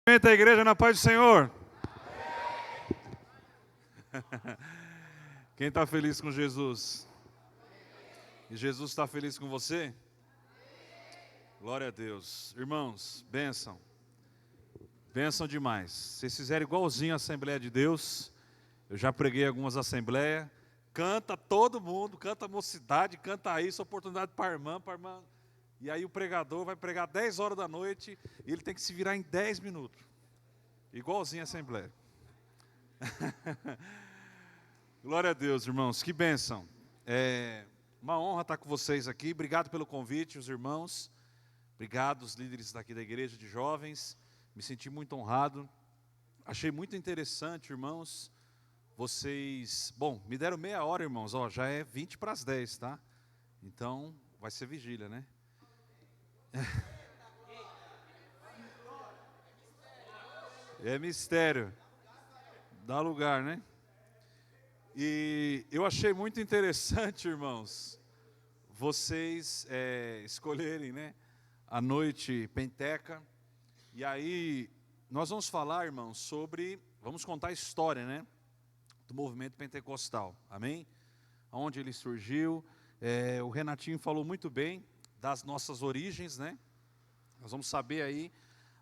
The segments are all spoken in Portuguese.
A igreja na paz do Senhor. Quem está feliz com Jesus? E Jesus está feliz com você? Glória a Deus. Irmãos, bênção. Bênção demais. Se vocês fizerem igualzinho a Assembleia de Deus, eu já preguei algumas assembleias, canta todo mundo, canta a mocidade, canta isso, oportunidade para a irmã. E aí o pregador vai pregar 10 horas da noite e ele tem que se virar em 10 minutos. Igualzinho a Assembleia. Glória a Deus, irmãos, que bênção. É uma honra estar com vocês aqui. Obrigado pelo convite, os irmãos. Obrigado, os líderes daqui da igreja de jovens. Me senti muito honrado. Achei muito interessante, irmãos. Vocês, me deram meia hora, irmãos. Já é 20 para as 10, tá? Então, vai ser vigília, né? É mistério. Dá lugar, né? E eu achei muito interessante, irmãos, vocês escolherem, né, a noite Penteca. E aí, nós vamos falar, irmãos, vamos contar a história, né, do movimento pentecostal, amém? Onde ele surgiu. O Renatinho falou muito bem das nossas origens, né? Nós vamos saber aí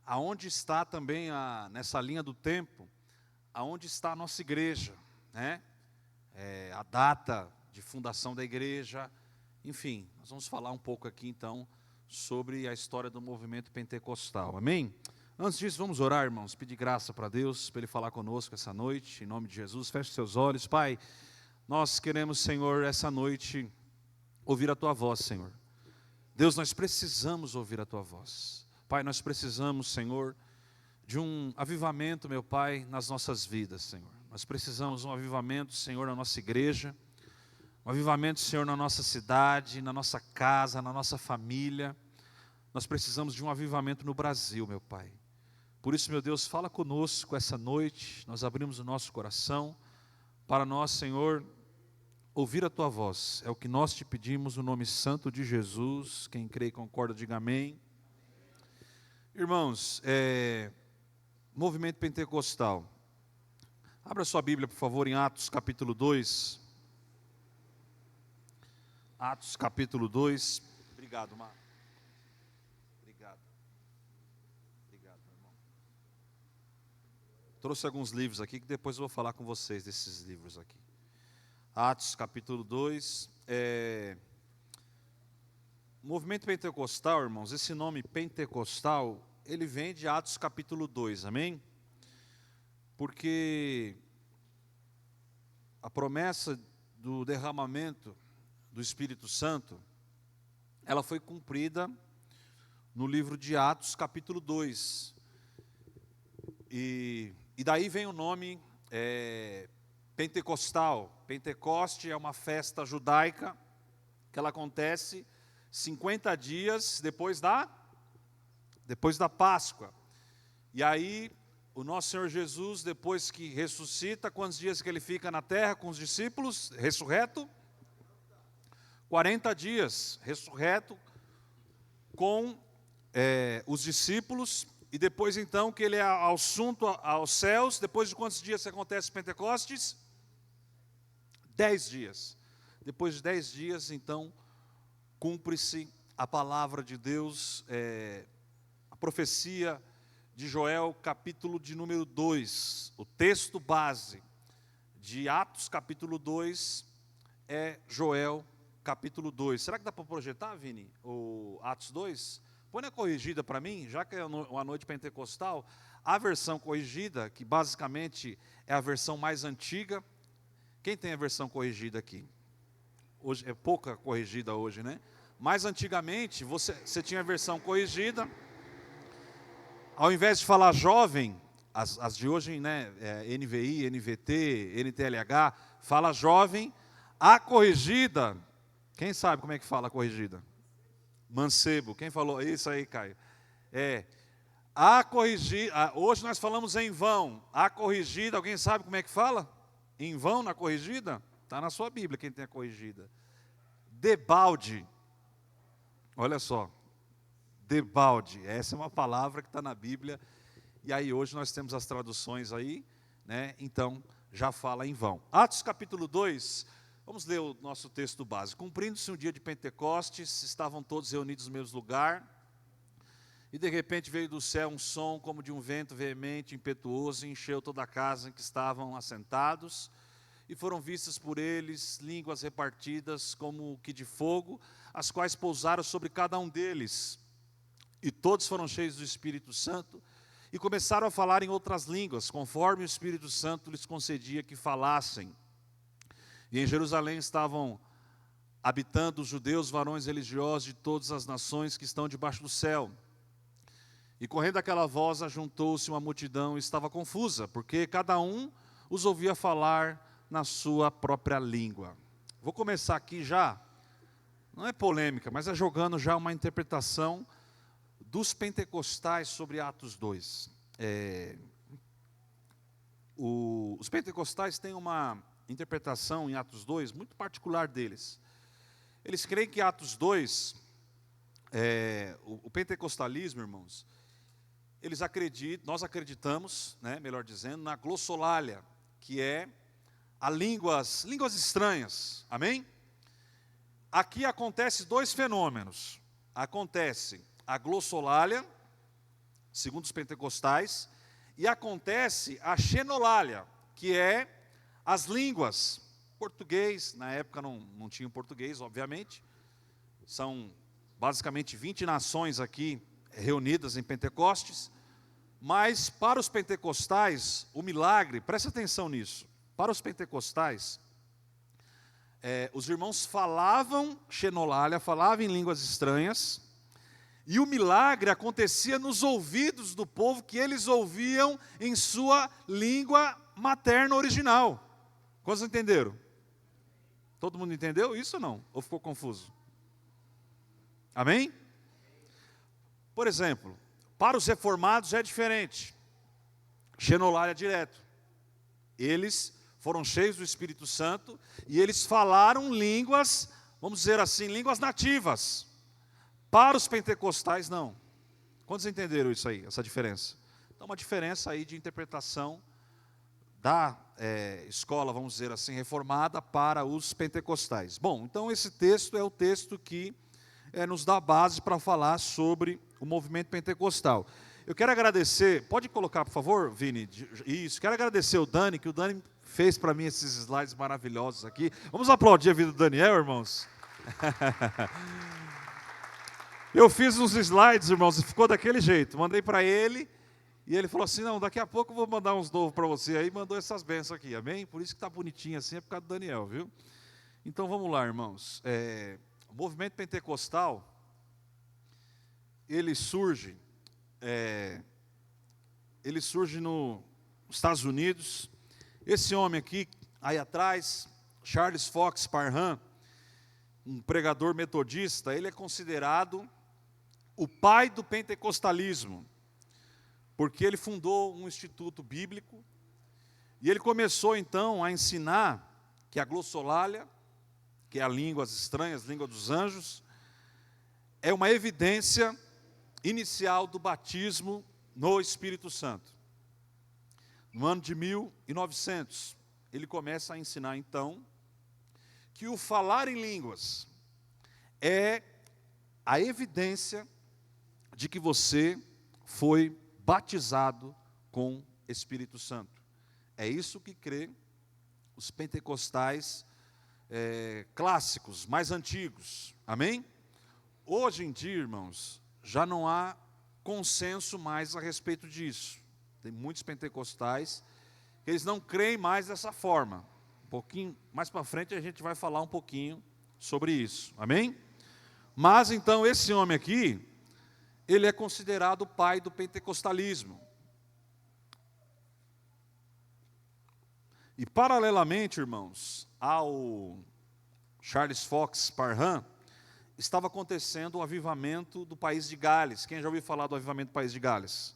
aonde está também, nessa linha do tempo, aonde está a nossa igreja, né? A data de fundação da igreja, enfim, nós vamos falar um pouco aqui então sobre a história do movimento pentecostal, amém? Antes disso, vamos orar, irmãos, pedir graça para Deus, para Ele falar conosco essa noite, em nome de Jesus. Feche seus olhos. Pai, nós queremos, Senhor, essa noite ouvir a Tua voz, Senhor. Deus, nós precisamos ouvir a Tua voz. Pai, nós precisamos, Senhor, de um avivamento, meu Pai, nas nossas vidas, Senhor. Nós precisamos de um avivamento, Senhor, na nossa igreja, um avivamento, Senhor, na nossa cidade, na nossa casa, na nossa família. Nós precisamos de um avivamento no Brasil, meu Pai. Por isso, meu Deus, fala conosco essa noite. Nós abrimos o nosso coração para nós, Senhor, ouvir a Tua voz. É o que nós te pedimos no nome santo de Jesus. Quem crê e concorda, diga amém. Irmãos, movimento pentecostal. Abra sua Bíblia, por favor, em Atos capítulo 2. Atos capítulo 2. Obrigado, Mar. Obrigado. Obrigado, meu irmão. Trouxe alguns livros aqui que depois eu vou falar com vocês desses livros aqui. Atos capítulo 2. Movimento pentecostal, irmãos, esse nome pentecostal, ele vem de Atos capítulo 2, amém? Porque a promessa do derramamento do Espírito Santo, ela foi cumprida no livro de Atos capítulo 2. E daí vem o nome pentecostal. Pentecoste é uma festa judaica que ela acontece 50 dias depois da Páscoa. E aí, o nosso Senhor Jesus, depois que ressuscita, quantos dias que ele fica na terra com os discípulos, ressurreto? 40 dias, ressurreto com os discípulos, e depois então que ele é assunto aos céus. Depois de quantos dias acontece Pentecostes? 10 dias. Depois de 10 dias, então, cumpre-se a palavra de Deus, a profecia de Joel, capítulo de número 2. O texto base de Atos, capítulo 2, é Joel, capítulo 2. Será que dá para projetar, Vini, o Atos 2? Põe na corrigida para mim, já que é uma noite pentecostal, a versão corrigida, que basicamente é a versão mais antiga. Quem tem a versão corrigida aqui? Hoje é pouca corrigida hoje, né? Mas antigamente, você tinha a versão corrigida. Ao invés de falar jovem, as de hoje, né, NVI, NVT, NTLH, fala jovem. A corrigida, quem sabe como é que fala a corrigida? Mancebo, quem falou? Isso aí, Caio. A corrigida, hoje nós falamos em vão. A corrigida, alguém sabe como é que fala? Em vão na corrigida? Está na sua Bíblia quem tem a corrigida. Debalde. Olha só. Debalde, essa é uma palavra que está na Bíblia, e aí hoje nós temos as traduções aí, né? Então já fala em vão. Atos capítulo 2, vamos ler o nosso texto básico. Cumprindo-se um dia de Pentecostes, estavam todos reunidos no mesmo lugar, e de repente veio do céu um som como de um vento veemente, impetuoso, e encheu toda a casa em que estavam assentados, e foram vistas por eles línguas repartidas como que de fogo, as quais pousaram sobre cada um deles. E todos foram cheios do Espírito Santo, e começaram a falar em outras línguas, conforme o Espírito Santo lhes concedia que falassem. E em Jerusalém estavam habitando os judeus, varões religiosos de todas as nações que estão debaixo do céu. E correndo aquela voz, ajuntou-se uma multidão e estava confusa, porque cada um os ouvia falar na sua própria língua. Vou começar aqui já, não é polêmica, mas é jogando já uma interpretação dos pentecostais sobre Atos 2. Os pentecostais têm uma interpretação em Atos 2 muito particular deles. Eles creem que Atos 2, o pentecostalismo, irmãos, nós acreditamos, né, melhor dizendo, na glossolalia, que é a línguas estranhas, amém? Aqui acontece dois fenômenos. Acontece a glossolalia, segundo os pentecostais, e acontece a xenolalia, que é as línguas. Português, na época não tinha português, obviamente. São basicamente 20 nações aqui reunidas em Pentecostes. Mas para os pentecostais, o milagre, presta atenção nisso, para os pentecostais, os irmãos falavam xenolalia, falavam em línguas estranhas, e o milagre acontecia nos ouvidos do povo, que eles ouviam em sua língua materna original. Quantos entenderam? Todo mundo entendeu isso ou não? Ou ficou confuso? Amém? Por exemplo, para os reformados é diferente. Xenolalia direto. Eles foram cheios do Espírito Santo e eles falaram línguas, vamos dizer assim, línguas nativas. Para os pentecostais, não. Quantos entenderam isso aí, essa diferença? Então, uma diferença aí de interpretação da escola, vamos dizer assim, reformada para os pentecostais. Bom, então esse texto é o texto que nos dá base para falar sobre o movimento pentecostal. Eu quero agradecer, pode colocar por favor, Vini, isso, quero agradecer o Dani, que o Dani fez para mim esses slides maravilhosos aqui. Vamos aplaudir a vida do Daniel, irmãos? Eu fiz uns slides, irmãos, e ficou daquele jeito, mandei para ele, e ele falou assim, não, daqui a pouco eu vou mandar uns novos para você, aí mandou essas bênçãos aqui, amém? Por isso que está bonitinho assim, é por causa do Daniel, viu? Então vamos lá, irmãos. O movimento pentecostal, ele surge nos Estados Unidos. Esse homem aqui, aí atrás, Charles Fox Parham, um pregador metodista, ele é considerado o pai do pentecostalismo, porque ele fundou um instituto bíblico, e ele começou então a ensinar que a glossolalia, que é a línguas estranhas, língua dos anjos, é uma evidência inicial do batismo no Espírito Santo. No ano de 1900, ele começa a ensinar então que o falar em línguas é a evidência de que você foi batizado com Espírito Santo. É isso que crê os pentecostais clássicos, mais antigos. Amém? Hoje em dia, irmãos, já não há consenso mais a respeito disso. Tem muitos pentecostais que eles não creem mais dessa forma. Um pouquinho mais para frente a gente vai falar um pouquinho sobre isso. Amém? Mas então esse homem aqui, ele é considerado o pai do pentecostalismo. E paralelamente, irmãos, ao Charles Fox Parham, estava acontecendo o avivamento do país de Gales. Quem já ouviu falar do avivamento do país de Gales?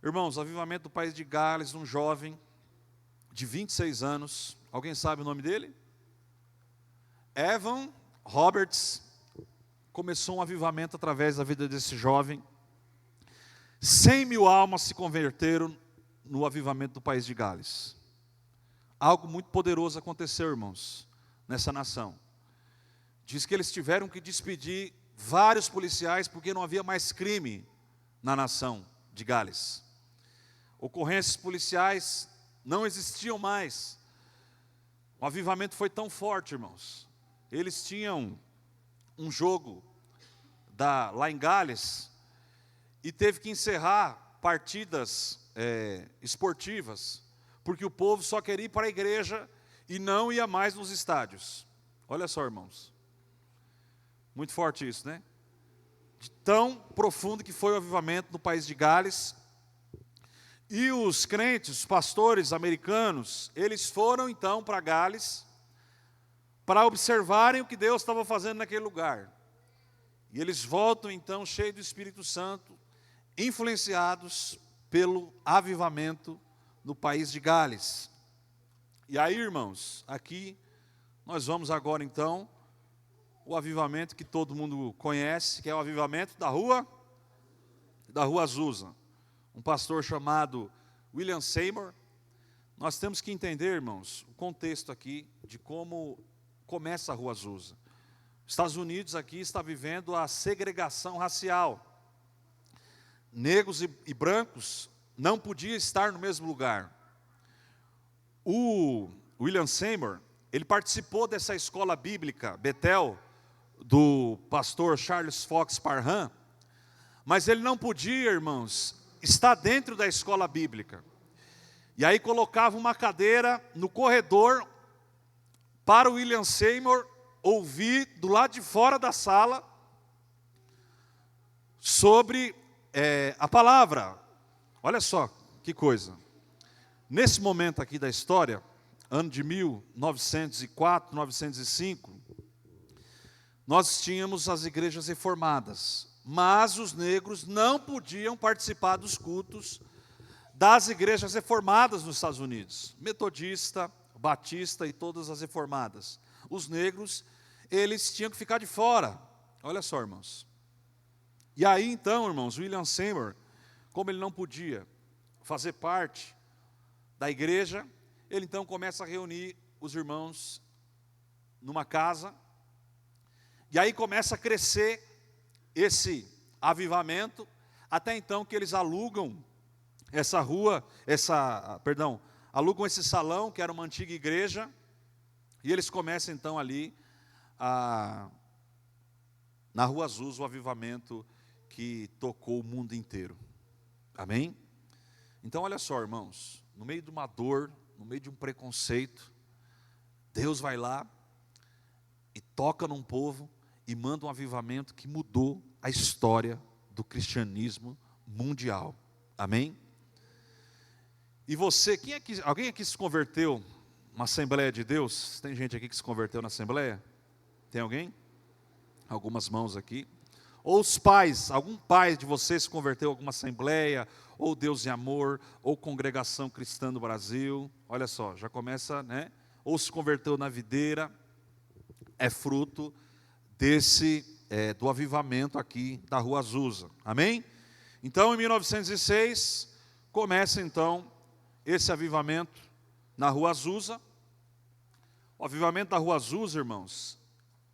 Irmãos, o avivamento do país de Gales, um jovem de 26 anos, alguém sabe o nome dele? Evan Roberts. Começou um avivamento através da vida desse jovem. 100.000 almas se converteram no avivamento do país de Gales. Algo muito poderoso aconteceu, irmãos, nessa nação. Diz que eles tiveram que despedir vários policiais porque não havia mais crime na nação de Gales. Ocorrências policiais não existiam mais. O avivamento foi tão forte, irmãos. Eles tinham um jogo lá em Gales e teve que encerrar partidas esportivas, porque o povo só queria ir para a igreja e não ia mais nos estádios. Olha só, irmãos. Muito forte isso, né? De tão profundo que foi o avivamento no país de Gales. E os crentes, os pastores americanos, eles foram então para Gales para observarem o que Deus estava fazendo naquele lugar. E eles voltam então cheios do Espírito Santo, influenciados pelo avivamento no país de Gales. E aí, irmãos, aqui nós vamos agora então o avivamento que todo mundo conhece, que é o avivamento da Rua Azusa. Um pastor chamado William Seymour. Nós temos que entender, irmãos, o contexto aqui de como começa a Rua Azusa. Os Estados Unidos aqui está vivendo a segregação racial. Negros e brancos não podiam estar no mesmo lugar. O William Seymour, ele participou dessa escola bíblica, Bethel, do pastor Charles Fox Parham, mas ele não podia, irmãos, estar dentro da escola bíblica. E aí colocava uma cadeira no corredor para o William Seymour ouvir do lado de fora da sala sobre a palavra. Olha só que coisa. Nesse momento aqui da história, ano de 1904, 1905, nós tínhamos as igrejas reformadas, mas os negros não podiam participar dos cultos das igrejas reformadas nos Estados Unidos. Metodista, batista e todas as reformadas. Os negros, eles tinham que ficar de fora. Olha só, irmãos. E aí então, irmãos, William Seymour, como ele não podia fazer parte da igreja, ele então começa a reunir os irmãos numa casa. E aí começa a crescer esse avivamento, até então que eles alugam essa rua, alugam esse salão, que era uma antiga igreja, e eles começam então ali, na Rua Azusa, o avivamento que tocou o mundo inteiro. Amém? Então olha só, irmãos, no meio de uma dor, no meio de um preconceito, Deus vai lá e toca num povo e manda um avivamento que mudou a história do cristianismo mundial. Amém? E você, alguém aqui se converteu na Assembleia de Deus? Tem gente aqui que se converteu na Assembleia? Tem alguém? Algumas mãos aqui. Ou os pais, algum pai de vocês se converteu a alguma Assembleia, ou Deus e Amor, ou Congregação Cristã do Brasil. Olha só, já começa, né? Ou se converteu na Videira, é fruto do avivamento aqui da Rua Azusa. Amém? Então, em 1906, começa então esse avivamento na Rua Azusa. O avivamento da Rua Azusa, irmãos,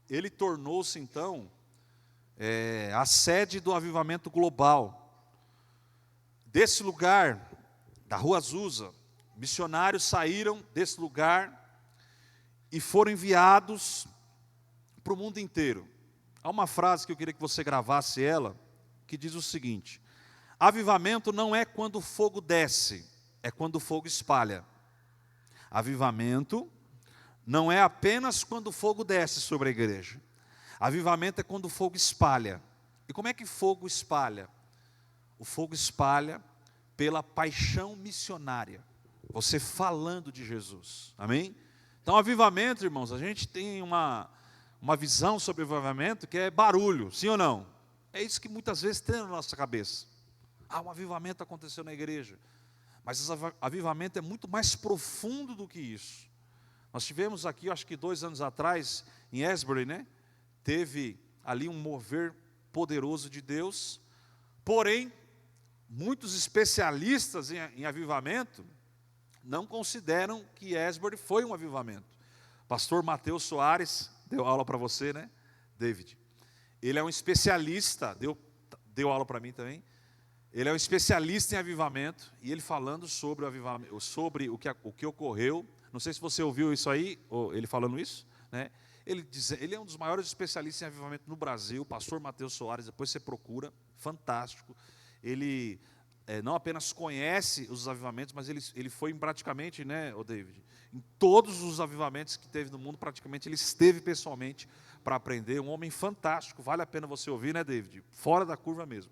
ele tornou-se então a sede do avivamento global. Desse lugar, da Rua Azusa, missionários saíram desse lugar e foram enviados para o mundo inteiro. Há uma frase que eu queria que você gravasse ela, que diz o seguinte: avivamento não é quando o fogo desce, é quando o fogo espalha. Avivamento não é apenas quando o fogo desce sobre a igreja. Avivamento é quando o fogo espalha. E como é que fogo espalha? O fogo espalha pela paixão missionária. Você falando de Jesus. Amém? Então, avivamento, irmãos, a gente tem uma visão sobre o avivamento que é barulho, sim ou não? É isso que muitas vezes tem na nossa cabeça. Um avivamento aconteceu na igreja. Mas esse avivamento é muito mais profundo do que isso. Nós tivemos aqui, acho que 2 anos atrás, em Asbury, né? Teve ali um mover poderoso de Deus. Porém, muitos especialistas em avivamento não consideram que Asbury foi um avivamento. Pastor Mateus Soares deu aula para você, né, David? Ele é um especialista, deu aula para mim também. Ele é um especialista em avivamento, e ele falando sobre o avivamento, sobre o que ocorreu. Não sei se você ouviu isso aí, ele falando isso, né? Ele é um dos maiores especialistas em avivamento no Brasil, pastor Mateus Soares, depois você procura, fantástico. Ele não apenas conhece os avivamentos, mas ele foi praticamente, né, David, em todos os avivamentos que teve no mundo, praticamente ele esteve pessoalmente para aprender. Um homem fantástico, vale a pena você ouvir, né, David? Fora da curva mesmo.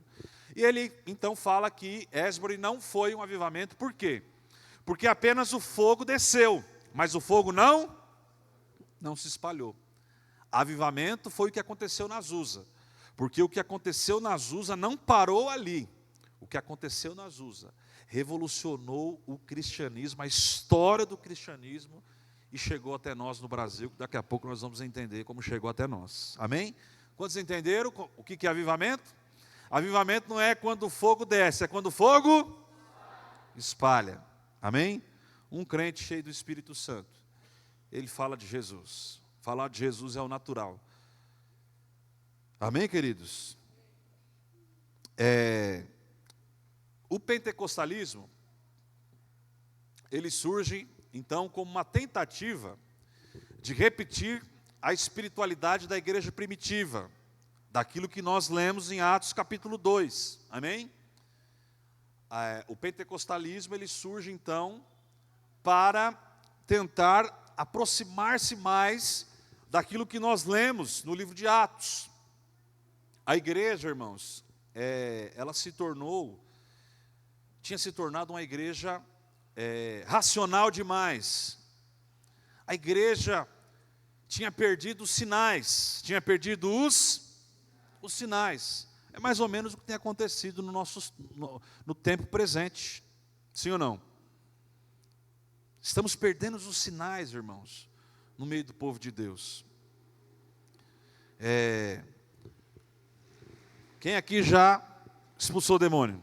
E ele então fala que Asbury não foi um avivamento, por quê? Porque apenas o fogo desceu, mas o fogo não se espalhou. Avivamento foi o que aconteceu na Azusa, porque o que aconteceu na Azusa não parou ali. O que aconteceu na Azusa revolucionou o cristianismo, a história do cristianismo, e chegou até nós no Brasil, que daqui a pouco nós vamos entender como chegou até nós. Amém? Quantos entenderam o que é avivamento? Avivamento não é quando o fogo desce, é quando o fogo espalha. Amém? Um crente cheio do Espírito Santo, ele fala de Jesus. Falar de Jesus é o natural. Amém, queridos? O pentecostalismo, ele surge, então, como uma tentativa de repetir a espiritualidade da igreja primitiva, daquilo que nós lemos em Atos capítulo 2, amém? O pentecostalismo, ele surge, então, para tentar aproximar-se mais daquilo que nós lemos no livro de Atos. A igreja, irmãos, ela tinha se tornado uma igreja racional demais. A igreja tinha perdido os sinais, tinha perdido os sinais. É mais ou menos o que tem acontecido no tempo presente, sim ou não? Estamos perdendo os sinais, irmãos, no meio do povo de Deus. Quem aqui já expulsou o demônio?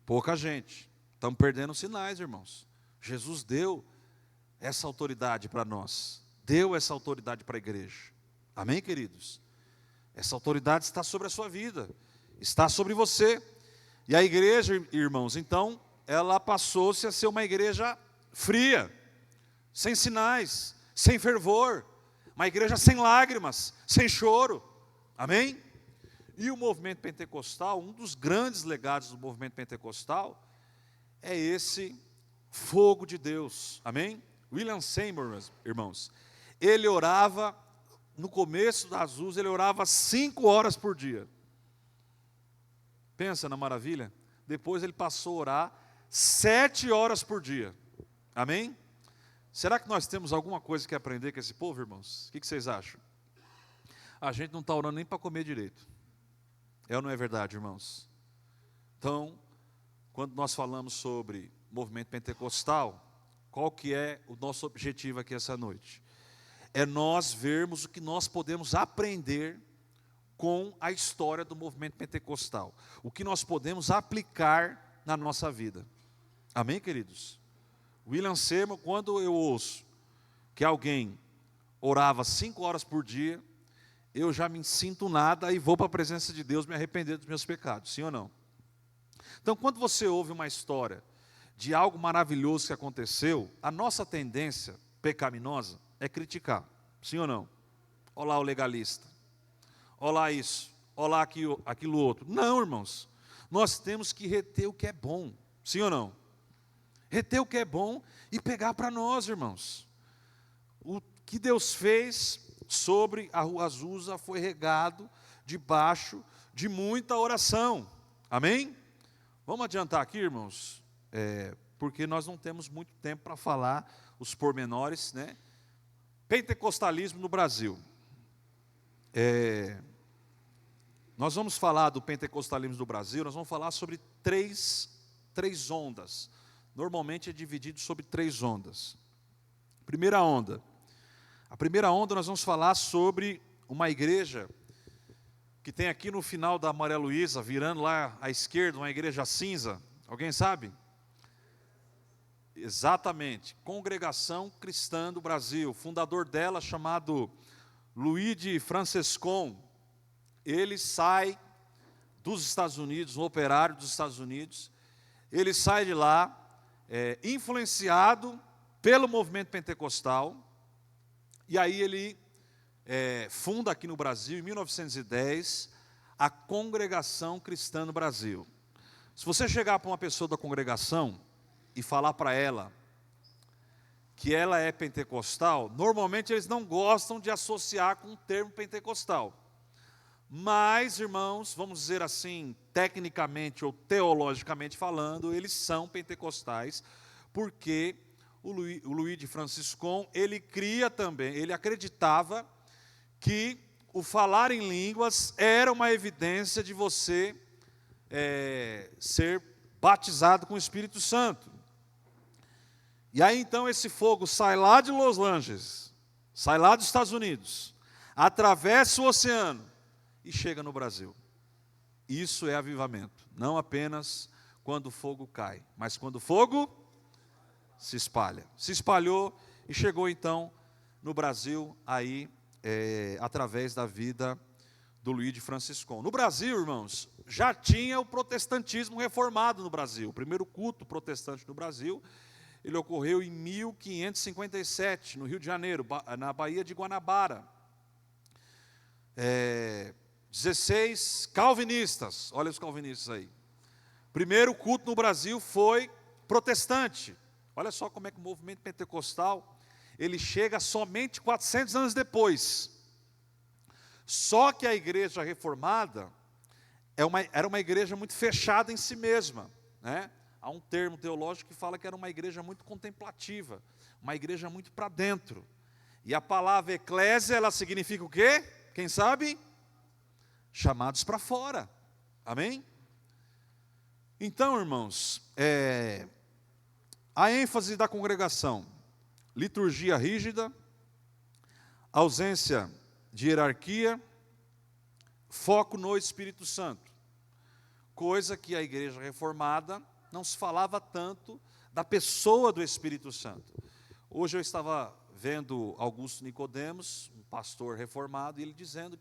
Pouca gente. Estamos perdendo os sinais, irmãos. Jesus deu essa autoridade para nós. Deu essa autoridade para a igreja. Amém, queridos? Essa autoridade está sobre a sua vida. Está sobre você. E a igreja, irmãos, então, ela passou-se a ser uma igreja fria, sem sinais, sem fervor. Uma igreja sem lágrimas, sem choro. Amém? E o movimento pentecostal, um dos grandes legados do movimento pentecostal, é esse fogo de Deus. Amém? William Seymour, irmãos, ele orava, no começo da Azusa, ele orava 5 horas por dia. Pensa na maravilha? Depois ele passou a orar 7 horas por dia. Amém? Será que nós temos alguma coisa que aprender com esse povo, irmãos? O que vocês acham? A gente não está orando nem para comer direito. É ou não é verdade, irmãos? Então, quando nós falamos sobre movimento pentecostal, qual que é o nosso objetivo aqui essa noite? É nós vermos o que nós podemos aprender com a história do movimento pentecostal. O que nós podemos aplicar na nossa vida. Amém, queridos? William Seymour, quando eu ouço que alguém orava 5 horas por dia, eu já me sinto nada e vou para a presença de Deus me arrepender dos meus pecados, sim ou não? Então, quando você ouve uma história de algo maravilhoso que aconteceu, a nossa tendência pecaminosa é criticar, sim ou não? Olá o legalista, olá isso, olá aquilo outro. Não, irmãos, nós temos que reter o que é bom, sim ou não? Reter o que é bom e pegar para nós, irmãos. O que Deus fez sobre a Rua Azusa foi regado debaixo de muita oração. Amém? Vamos adiantar aqui, irmãos, porque nós não temos muito tempo para falar os pormenores, né? Pentecostalismo no Brasil. Nós vamos falar do pentecostalismo do Brasil, nós vamos falar sobre três ondas. Normalmente é dividido sobre 3 ondas. Primeira onda. A primeira onda nós vamos falar sobre uma igreja que tem aqui no final da Maria Luísa, virando lá à esquerda, uma igreja cinza? Alguém sabe? Exatamente, Congregação Cristã do Brasil. O fundador dela, chamado Luigi Francescon, ele sai dos Estados Unidos, um operário dos Estados Unidos, ele sai de lá, influenciado pelo movimento pentecostal, e aí ele funda aqui no Brasil, em 1910, a Congregação Cristã no Brasil. Se você chegar para uma pessoa da congregação e falar para ela que ela é pentecostal, normalmente eles não gostam de associar com o termo pentecostal. Mas, irmãos, vamos dizer assim, tecnicamente ou teologicamente falando, eles são pentecostais, porque o Luís de Franciscon, ele cria também, ele acreditava que o falar em línguas era uma evidência de você ser batizado com o Espírito Santo. E aí então esse fogo sai lá de Los Angeles, sai lá dos Estados Unidos, atravessa o oceano e chega no Brasil. Isso é avivamento, não apenas quando o fogo cai, mas quando o fogo se espalha. Se espalhou e chegou então no Brasil aí através da vida do Luís de Franciscon. No Brasil, irmãos, já tinha o protestantismo reformado no Brasil. O primeiro culto protestante no Brasil, ele ocorreu em 1557, no Rio de Janeiro, na Baía de Guanabara. 16 calvinistas, olha os calvinistas aí. Primeiro culto no Brasil foi protestante. Olha só como é que o movimento pentecostal, ele chega somente 400 anos depois. Só que a igreja reformada era uma igreja muito fechada em si mesma, né? Há um termo teológico que fala que era uma igreja muito contemplativa, uma igreja muito para dentro. E a palavra eclésia, ela significa o quê? Quem sabe? Chamados para fora. Amém? Então, irmãos, a ênfase da congregação, liturgia rígida, ausência de hierarquia, foco no Espírito Santo. Coisa que a igreja reformada não se falava tanto da pessoa do Espírito Santo. Hoje eu estava vendo Augusto Nicodemos, um pastor reformado, e ele dizendo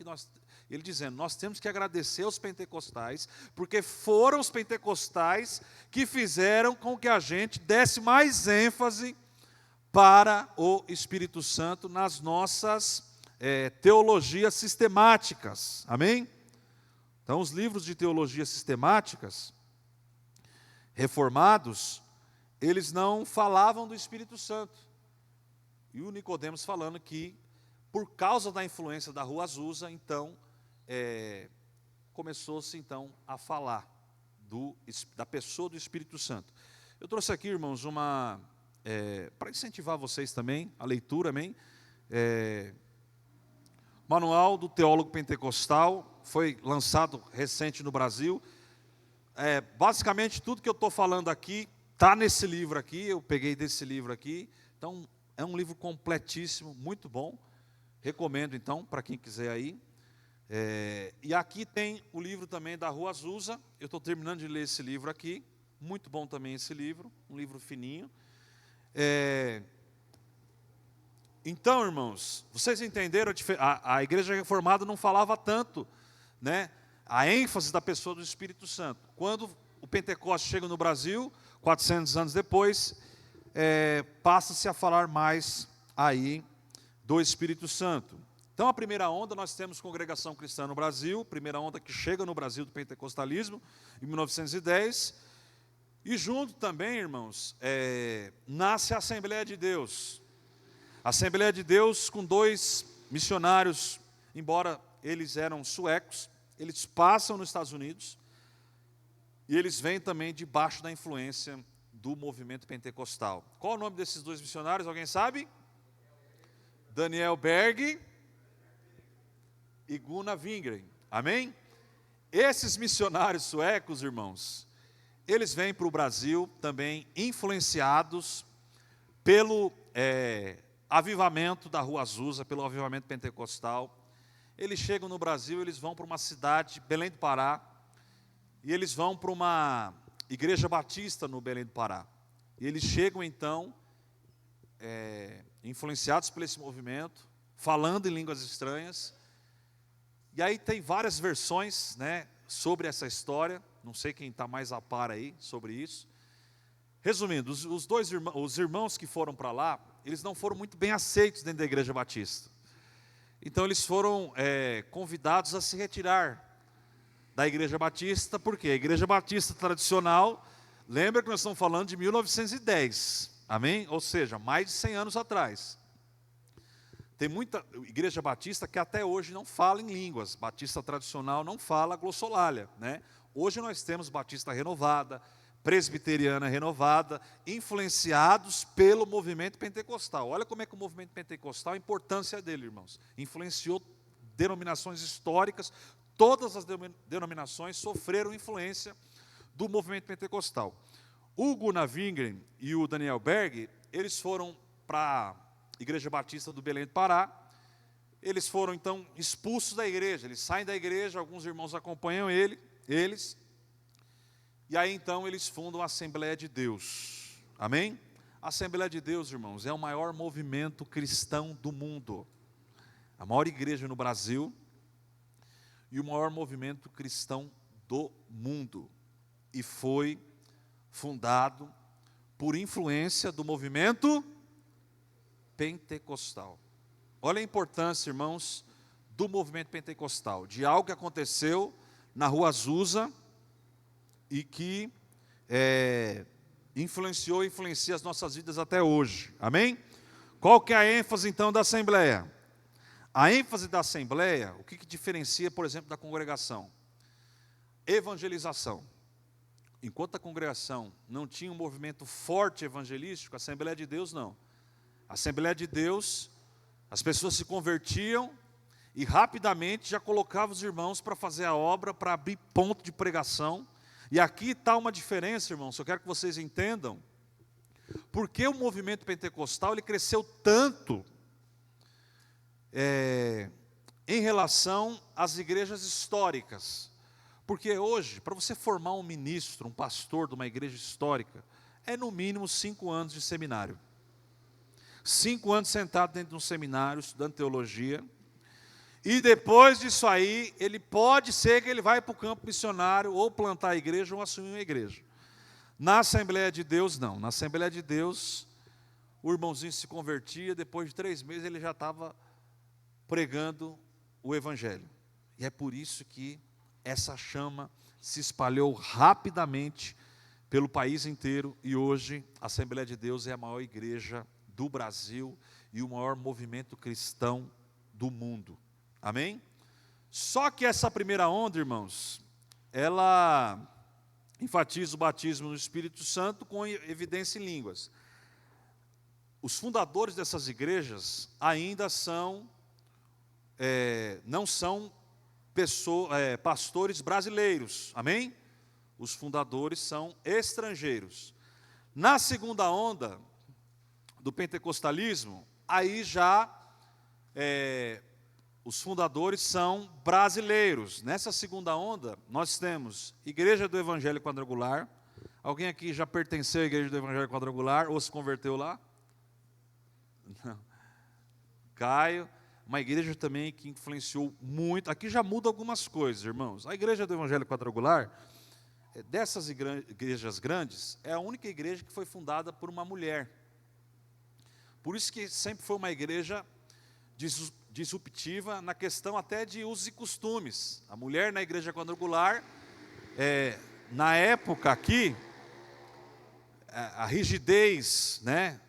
nós temos que agradecer aos pentecostais, porque foram os pentecostais que fizeram com que a gente desse mais ênfase para o Espírito Santo nas nossas teologias sistemáticas. Amém? Então, os livros de teologia sistemáticas reformados, eles não falavam do Espírito Santo. E o Nicodemos falando que, por causa da influência da Rua Azusa, então, começou-se então a falar da pessoa do Espírito Santo. Eu trouxe aqui, irmãos, para incentivar vocês também, a leitura, amém? Manual do Teólogo Pentecostal, foi lançado recente no Brasil. Basicamente, tudo que eu estou falando aqui está nesse livro aqui, eu peguei desse livro aqui. Então, é um livro completíssimo, muito bom. Recomendo, então, para quem quiser aí. E aqui tem o livro também da Rua Azusa. Eu estou terminando de ler esse livro aqui. Muito bom também esse livro, um livro fininho. Então, irmãos, vocês entenderam, a igreja reformada não falava tanto, né, a ênfase da pessoa do Espírito Santo. Quando o Pentecostes chega no Brasil, 400 anos depois, passa-se a falar mais aí do Espírito Santo. Então, a primeira onda, nós temos Congregação Cristã no Brasil, primeira onda que chega no Brasil do pentecostalismo, em 1910, e junto também, irmãos, nasce a Assembleia de Deus. A Assembleia de Deus com 2 missionários, embora eles eram suecos, eles passam nos Estados Unidos, e eles vêm também debaixo da influência do movimento pentecostal. Qual o nome desses 2 missionários, alguém sabe? Daniel Berg e Gunnar Wingren, amém? Esses missionários suecos, irmãos, eles vêm para o Brasil também influenciados pelo avivamento da Rua Azusa, pelo avivamento pentecostal. eles chegam no Brasil, eles vão para uma cidade, Belém do Pará, e eles vão para uma igreja batista no Belém do Pará. E eles chegam, então, influenciados por esse movimento, falando em línguas estranhas. E aí tem várias versões, né, sobre essa história. Não sei quem está mais a par aí sobre isso. Resumindo, os irmãos que foram para lá, eles não foram muito bem aceitos dentro da igreja batista. Então eles foram convidados a se retirar da igreja batista. Por quê? A igreja batista tradicional, lembra que nós estamos falando de 1910, amém? Ou seja, mais de 100 anos atrás. Tem muita igreja batista que até hoje não fala em línguas. Batista tradicional não fala glossolalia, né? Hoje nós temos batista renovada, presbiteriana renovada, influenciados pelo movimento pentecostal. Olha como é que o movimento pentecostal, a importância dele, irmãos. Influenciou denominações históricas, todas as denominações sofreram influência do movimento pentecostal. O Gunnar Wingren e o Daniel Berg, eles foram para a Igreja Batista do Belém do Pará. Eles foram, então, expulsos da igreja. Eles saem da igreja, alguns irmãos acompanham eles. E aí, então, eles fundam a Assembleia de Deus. Amém? A Assembleia de Deus, irmãos, é o maior movimento cristão do mundo. A maior igreja no Brasil e o maior movimento cristão do mundo. E foi fundado por influência do movimento pentecostal. Olha a importância, irmãos, do movimento pentecostal, de algo que aconteceu na Rua Azusa e que influencia as nossas vidas até hoje. Amém? Qual que é a ênfase, então, da Assembleia? A ênfase da Assembleia, o que diferencia, por exemplo, da congregação? Evangelização. Enquanto a congregação não tinha um movimento forte evangelístico, a Assembleia de Deus não. A Assembleia de Deus, as pessoas se convertiam e rapidamente já colocavam os irmãos para fazer a obra, para abrir ponto de pregação. E aqui está uma diferença, irmãos, eu quero que vocês entendam. Porque o movimento pentecostal ele cresceu tanto em relação às igrejas históricas. Porque hoje, para você formar um ministro, um pastor de uma igreja histórica, é no mínimo 5 anos de seminário. 5 anos sentado dentro de um seminário, estudando teologia. E depois disso aí, ele pode ser que ele vai para o campo missionário, ou plantar a igreja, ou assumir uma igreja. Na Assembleia de Deus, não. Na Assembleia de Deus, o irmãozinho se convertia, depois de 3 meses ele já estava pregando o Evangelho. E é por isso que essa chama se espalhou rapidamente pelo país inteiro, e hoje a Assembleia de Deus é a maior igreja do Brasil e o maior movimento cristão do mundo. Amém? Só que essa primeira onda, irmãos, ela enfatiza o batismo no Espírito Santo com evidência em línguas. Os fundadores dessas igrejas ainda não são pastores brasileiros. Amém? Os fundadores são estrangeiros. Na segunda onda do pentecostalismo, aí já os fundadores são brasileiros. Nessa segunda onda, nós temos Igreja do Evangelho Quadrangular. Alguém aqui já pertenceu à Igreja do Evangelho Quadrangular ou se converteu lá? Não. Caio, uma igreja também que influenciou muito. Aqui já muda algumas coisas, irmãos. A Igreja do Evangelho Quadrangular, dessas igrejas grandes, é a única igreja que foi fundada por uma mulher. Por isso que sempre foi uma igreja disruptiva na questão até de usos e costumes. A mulher na igreja quadrangular, na época aqui, a rigidez, né?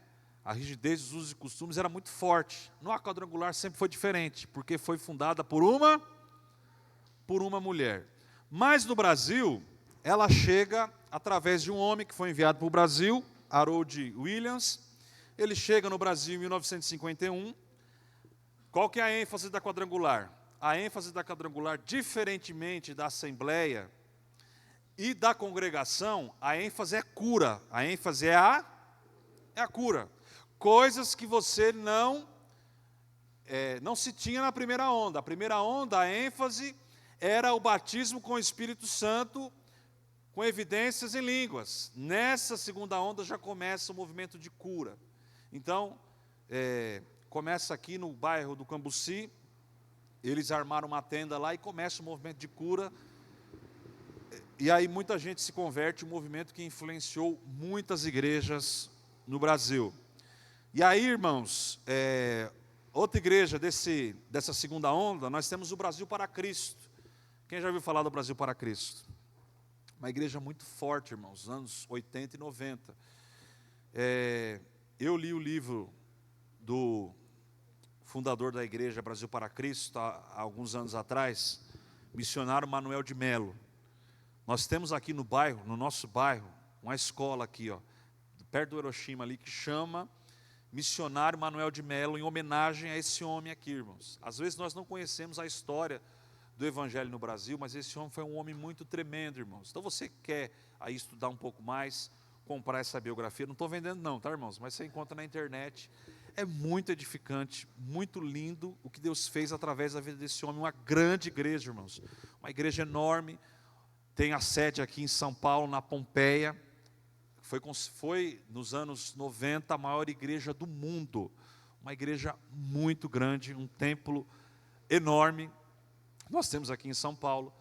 A rigidez dos usos e costumes era muito forte. No quadrangular sempre foi diferente, porque foi fundada por uma mulher. Mas no Brasil, ela chega através de um homem que foi enviado para o Brasil, Harold Williams. Ele chega no Brasil em 1951. Qual que é a ênfase da quadrangular? A ênfase da quadrangular, diferentemente da Assembleia e da congregação, a ênfase é cura. A ênfase é a cura. Coisas que você não não se tinha na primeira onda. A primeira onda, a ênfase, era o batismo com o Espírito Santo, com evidências em línguas. Nessa segunda onda já começa o movimento de cura. Então, começa aqui no bairro do Cambuci, eles armaram uma tenda lá e começa o movimento de cura. E aí muita gente se converte, um movimento que influenciou muitas igrejas no Brasil. E aí, irmãos, outra igreja dessa segunda onda, nós temos o Brasil para Cristo. Quem já ouviu falar do Brasil para Cristo? Uma igreja muito forte, irmãos, anos 80 e 90. Eu li o livro do fundador da igreja Brasil para Cristo, há alguns anos atrás, missionário Manuel de Melo. Nós temos aqui no bairro, no nosso bairro, uma escola aqui, ó, perto do Hiroshima ali, que chama Missionário Manuel de Melo, em homenagem a esse homem aqui, irmãos. Às vezes nós não conhecemos a história do Evangelho no Brasil, mas esse homem foi um homem muito tremendo, irmãos. Então você quer aí estudar um pouco mais, comprar essa biografia, não estou vendendo não, tá, irmãos? Mas você encontra na internet. É muito edificante, muito lindo o que Deus fez através da vida desse homem. Uma grande igreja, irmãos. Uma igreja enorme. Tem a sede aqui em São Paulo, na Pompeia. Foi nos anos 90 a maior igreja do mundo. Uma igreja muito grande, um templo enorme. Nós temos aqui em São Paulo.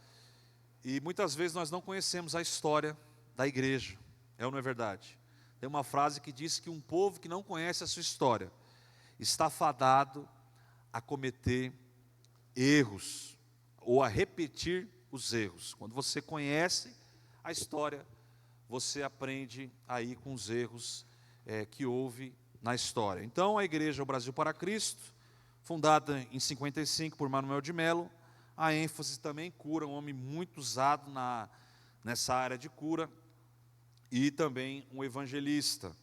E muitas vezes nós não conhecemos a história da igreja. É ou não é verdade? Tem uma frase que diz que um povo que não conhece a sua história está fadado a cometer erros ou a repetir os erros. Quando você conhece a história, você aprende aí com os erros que houve na história. Então, a igreja, o Brasil para Cristo, fundada em 55 por Manuel de Melo, a ênfase também cura, um homem muito usado nessa área de cura, e também um evangelista.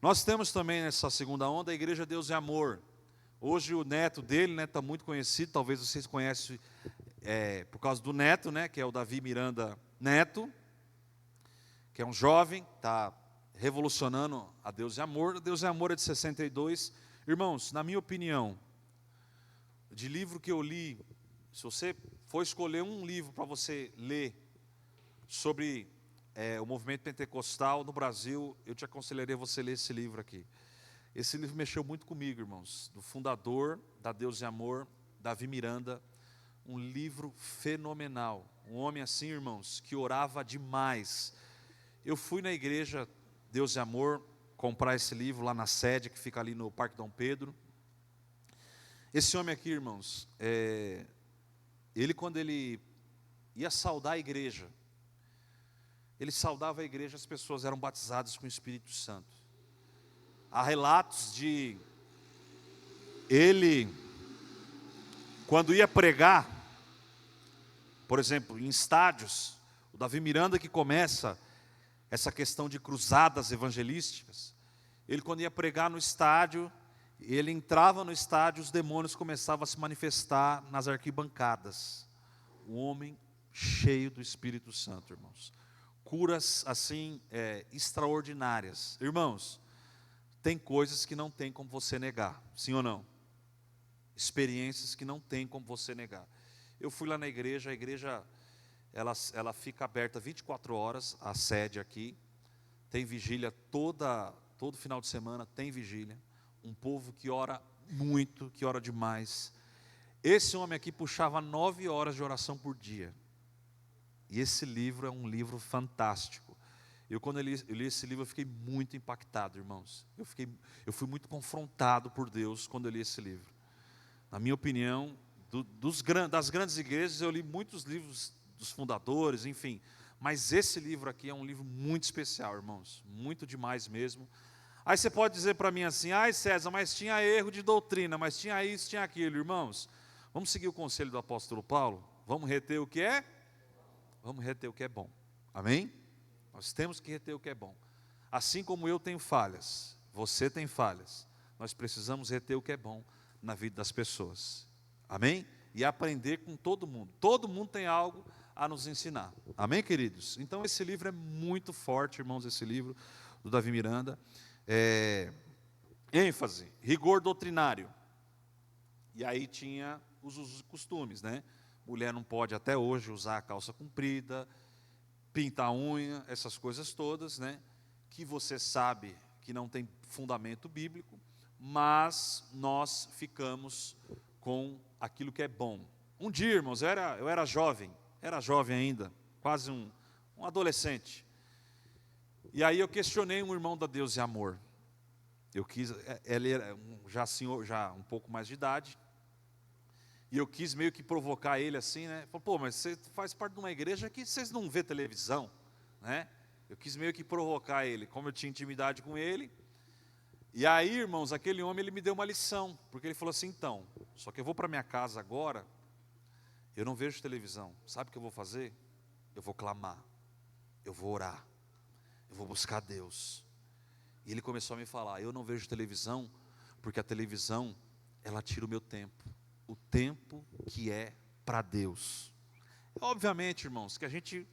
Nós temos também nessa segunda onda a Igreja Deus e Amor. Hoje o neto dele está muito conhecido, talvez vocês conheçam por causa do neto, que é o Davi Miranda Neto, que é um jovem, está revolucionando a Deus e Amor. Deus e Amor é de 62. Irmãos, na minha opinião, de livro que eu li, se você for escolher um livro para você ler sobre o movimento pentecostal no Brasil, eu te aconselharia você ler esse livro aqui. Esse livro mexeu muito comigo, irmãos, do fundador da Deus e Amor, Davi Miranda. Um livro fenomenal, um homem assim, irmãos, que orava demais. Eu fui na igreja Deus e Amor comprar esse livro lá na sede, que fica ali no Parque Dom Pedro. Esse homem aqui, irmãos, quando ele ia saudar a igreja, ele saudava a igreja, as pessoas eram batizadas com o Espírito Santo. Há relatos de ele, quando ia pregar, por exemplo, em estádios, o Davi Miranda que começa essa questão de cruzadas evangelísticas, ele quando ia pregar no estádio, ele entrava no estádio, os demônios começavam a se manifestar nas arquibancadas. Um homem cheio do Espírito Santo, irmãos. Curas assim extraordinárias. Irmãos, tem coisas que não tem como você negar, sim ou não? Experiências que não tem como você negar. Eu fui lá na igreja, a igreja ela fica aberta 24 horas, a sede aqui, tem vigília todo final de semana, tem vigília, um povo que ora muito, que ora demais. Esse homem aqui puxava 9 horas de oração por dia, e esse livro é um livro fantástico. Quando eu li esse livro, eu fiquei muito impactado, irmãos. Eu fui muito confrontado por Deus quando eu li esse livro. Na minha opinião, das grandes igrejas, eu li muitos livros dos fundadores, enfim. Mas esse livro aqui é um livro muito especial, irmãos. Muito demais mesmo. Aí você pode dizer para mim assim, ai César, mas tinha erro de doutrina, mas tinha isso, tinha aquilo. Irmãos, vamos seguir o conselho do apóstolo Paulo? Vamos reter o que é? Vamos reter o que é bom. Amém? Nós temos que reter o que é bom. Assim como eu tenho falhas, você tem falhas, nós precisamos reter o que é bom na vida das pessoas. Amém? E aprender com todo mundo. Todo mundo tem algo a nos ensinar. Amém, queridos? Então esse livro é muito forte, irmãos, esse livro do Davi Miranda. ênfase, rigor doutrinário. E aí tinha os usos e costumes, né? Mulher não pode até hoje usar a calça comprida, pintar a unha, essas coisas todas, né? Que você sabe que não tem fundamento bíblico, mas nós ficamos com aquilo que é bom. Um dia, irmãos, eu era jovem ainda, quase um adolescente. E aí eu questionei um irmão da Deus e Amor. Ele era já senhor, já um pouco mais de idade, e eu quis meio que provocar ele assim, né? Falei, pô, mas você faz parte de uma igreja que vocês não vê televisão, né? Eu quis meio que provocar ele, como eu tinha intimidade com ele. E aí, irmãos, aquele homem, ele me deu uma lição, porque ele falou assim, então, só que eu vou para minha casa agora, eu não vejo televisão, sabe o que eu vou fazer? Eu vou clamar, eu vou orar, eu vou buscar Deus. E ele começou a me falar, eu não vejo televisão, porque a televisão, ela tira o meu tempo, o tempo que é para Deus. Obviamente, irmãos, que a gente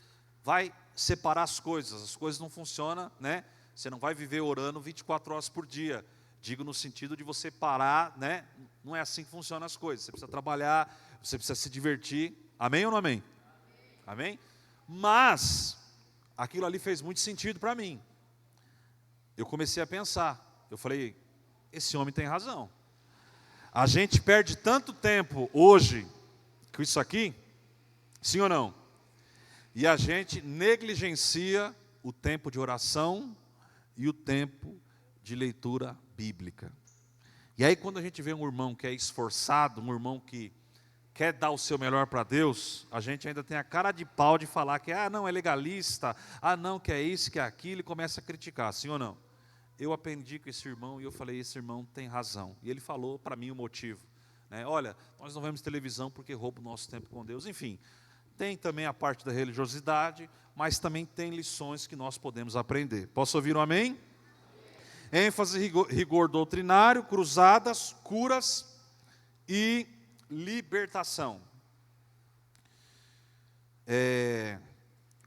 vai separar as coisas não funcionam, né? Você não vai viver orando 24 horas por dia. Digo no sentido de você parar, né? Não é assim que funcionam as coisas. Você precisa trabalhar, você precisa se divertir. Amém ou não amém? Amém? Mas aquilo ali fez muito sentido para mim. Eu comecei a pensar. Eu falei, esse homem tem razão. A gente perde tanto tempo hoje com isso aqui, sim ou não? E a gente negligencia o tempo de oração e o tempo de leitura bíblica. E aí quando a gente vê um irmão que é esforçado, um irmão que quer dar o seu melhor para Deus, a gente ainda tem a cara de pau de falar que, não, é legalista, não, que é isso, que é aquilo, e começa a criticar, sim ou não? Eu aprendi com esse irmão e eu falei, esse irmão tem razão. E ele falou para mim o motivo, né? Olha, nós não vemos televisão porque rouba o nosso tempo com Deus. Enfim, tem também a parte da religiosidade, mas também tem lições que nós podemos aprender. Posso ouvir um amém? ênfase, rigor doutrinário, cruzadas, curas e libertação.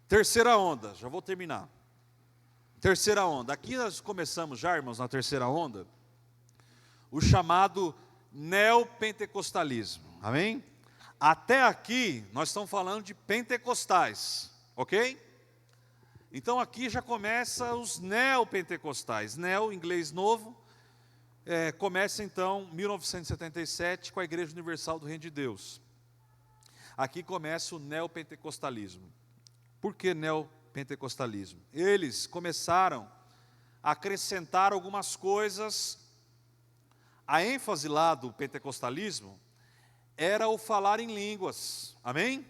Terceira onda, já vou terminar. Terceira onda, aqui nós começamos já, irmãos, na terceira onda, o chamado neopentecostalismo, amém? Até aqui, nós estamos falando de pentecostais, ok? Então aqui já começa os neopentecostais, neo, inglês novo, começa então 1977 com a Igreja Universal do Reino de Deus. Aqui começa o neopentecostalismo. Por que neopentecostalismo? Eles começaram a acrescentar algumas coisas. A ênfase lá do pentecostalismo era o falar em línguas, amém?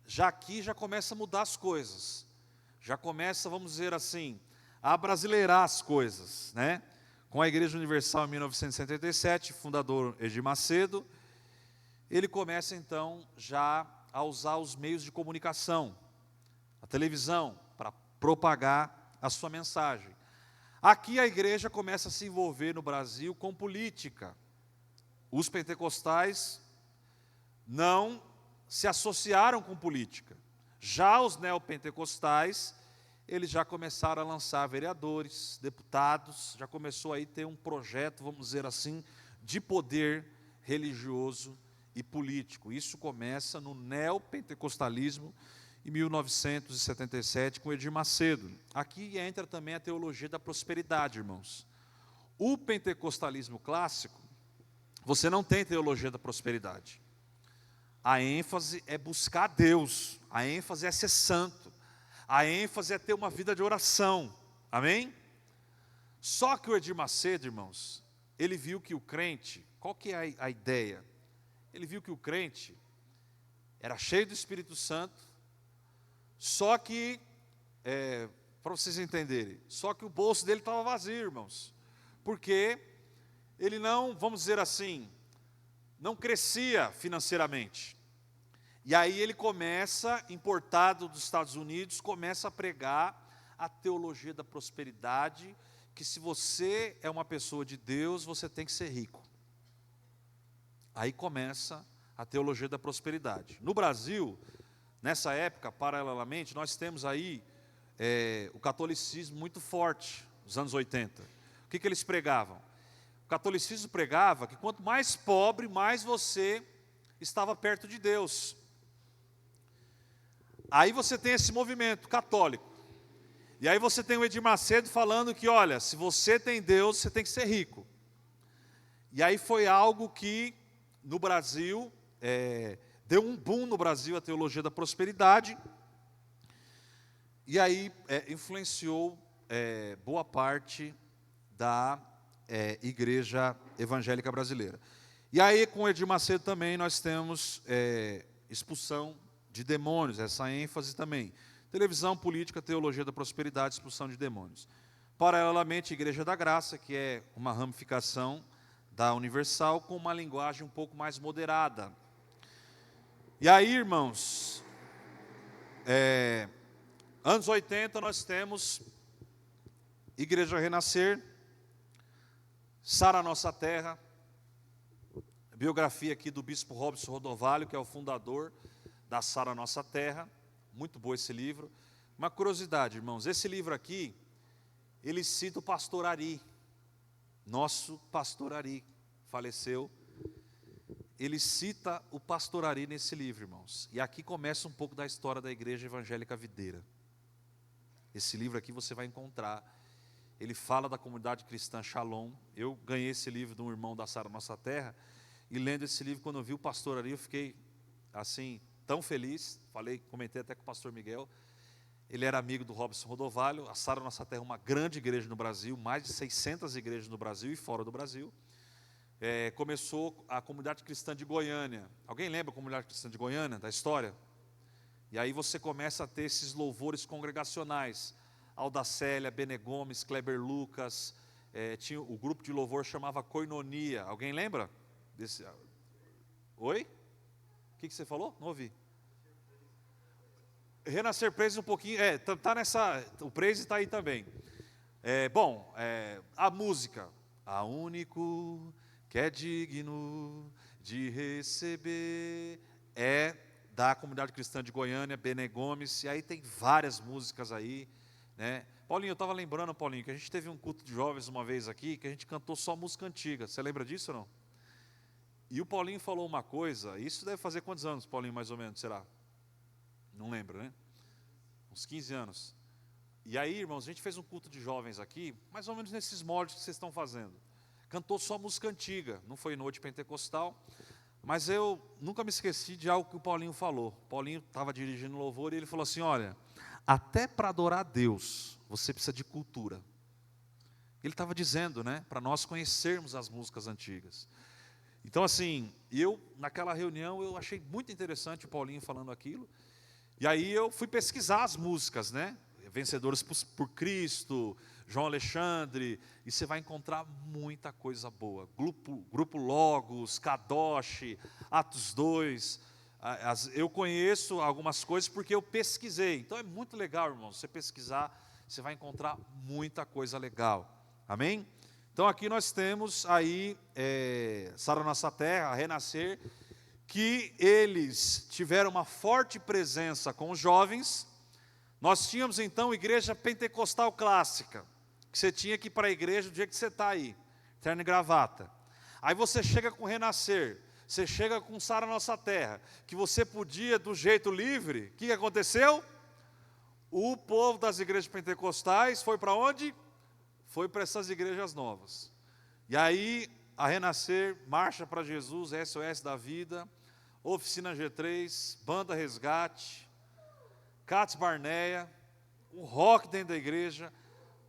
Já aqui já começa a mudar as coisas, já começa, vamos dizer assim, a abrasileirar as coisas, né? Com a Igreja Universal em 1977, fundador Edir Macedo, ele começa então já a usar os meios de comunicação, a televisão, para propagar a sua mensagem. Aqui a igreja começa a se envolver no Brasil com política. Os pentecostais não se associaram com política. Já os neopentecostais, eles já começaram a lançar vereadores, deputados, já começou aí a ter um projeto, vamos dizer assim, de poder religioso e político. Isso começa no neopentecostalismo em 1977 com Edir Macedo. Aqui entra também a teologia da prosperidade, irmãos. O pentecostalismo clássico, você não tem teologia da prosperidade. A ênfase é buscar Deus, a ênfase é ser santo, a ênfase é ter uma vida de oração, amém? Só que o Edir Macedo, irmãos, ele viu que o crente, qual que é a ideia? Ele viu que o crente era cheio do Espírito Santo, só que, para vocês entenderem, só que o bolso dele estava vazio, irmãos, porque ele não, vamos dizer assim, não crescia financeiramente. E aí ele começa, importado dos Estados Unidos, começa a pregar a teologia da prosperidade, que se você é uma pessoa de Deus, você tem que ser rico. Aí começa a teologia da prosperidade. No Brasil, nessa época, paralelamente, nós temos aí o catolicismo muito forte, nos anos 80. O que eles pregavam? O catolicismo pregava que quanto mais pobre, mais você estava perto de Deus. Aí você tem esse movimento católico. E aí você tem o Edir Macedo falando que, olha, se você tem Deus, você tem que ser rico. E aí foi algo que, no Brasil, deu um boom no Brasil, a teologia da prosperidade. E aí influenciou boa parte da igreja evangélica brasileira. E aí com o Edir Macedo também nós temos expulsão de demônios, essa ênfase também. Televisão, política, teologia da prosperidade, expulsão de demônios. Paralelamente, Igreja da Graça, que é uma ramificação da Universal, com uma linguagem um pouco mais moderada. E aí, irmãos, anos 80 nós temos Igreja Renascer, Sara Nossa Terra, biografia aqui do bispo Robson Rodovalho, que é o fundador da Sara Nossa Terra. Muito bom esse livro. Uma curiosidade, irmãos, esse livro aqui, ele cita o pastor Ari, nosso pastor Ari, faleceu. Ele cita o pastor Ari nesse livro, irmãos. E aqui começa um pouco da história da Igreja Evangélica Videira. Esse livro aqui você vai encontrar. Ele fala da comunidade cristã Shalom. Eu ganhei esse livro de um irmão da Sara Nossa Terra. E lendo esse livro, quando eu vi o pastor Ari, eu fiquei assim, tão feliz. Comentei até com o pastor Miguel. Ele era amigo do Robson Rodovalho. A Sara Nossa Terra é uma grande igreja no Brasil, mais de 600 igrejas no Brasil e fora do Brasil. Começou a comunidade cristã de Goiânia. Alguém lembra a comunidade cristã de Goiânia, da história? E aí você começa a ter esses louvores congregacionais. Alda Célia, Bene Gomes, Kleber Lucas. Tinha, o grupo de louvor chamava Koinonia. Alguém lembra? Oi? O que você falou? Não ouvi. Renascer Praise um pouquinho, tá nessa, o Praise está aí também. A música, a único que é digno de receber, é da comunidade cristã de Goiânia, Bene Gomes, e aí tem várias músicas aí, né? Paulinho, eu estava lembrando, Paulinho, que a gente teve um culto de jovens uma vez aqui, que a gente cantou só música antiga, você lembra disso ou não? E o Paulinho falou uma coisa, isso deve fazer quantos anos, Paulinho, mais ou menos, será? Não lembro, né? Uns 15 anos. E aí, irmãos, a gente fez um culto de jovens aqui, mais ou menos nesses moldes que vocês estão fazendo. Cantou só música antiga, não foi noite pentecostal, mas eu nunca me esqueci de algo que o Paulinho falou. O Paulinho estava dirigindo louvor e ele falou assim, olha, até para adorar a Deus, você precisa de cultura. Ele estava dizendo, né, para nós conhecermos as músicas antigas. Então, assim, naquela reunião, eu achei muito interessante o Paulinho falando aquilo. E aí eu fui pesquisar as músicas, né? Vencedores por Cristo, João Alexandre, e você vai encontrar muita coisa boa. Grupo Logos, Kadosh, Atos 2. Eu conheço algumas coisas porque eu pesquisei. Então é muito legal, irmão, você pesquisar, você vai encontrar muita coisa legal. Amém? Então aqui nós temos aí Sara Nossa Terra, Renascer, que eles tiveram uma forte presença com os jovens. Nós tínhamos então igreja pentecostal clássica, que você tinha que ir para a igreja do dia que você está aí, terno e gravata. Aí você chega com Renascer, você chega com Sara Nossa Terra, que você podia do jeito livre. O que aconteceu? O povo das igrejas pentecostais foi para onde? Foi para essas igrejas novas. E aí a Renascer marcha para Jesus, SOS da Vida, Oficina G3, Banda Resgate, Cats Barneia, um rock dentro da igreja,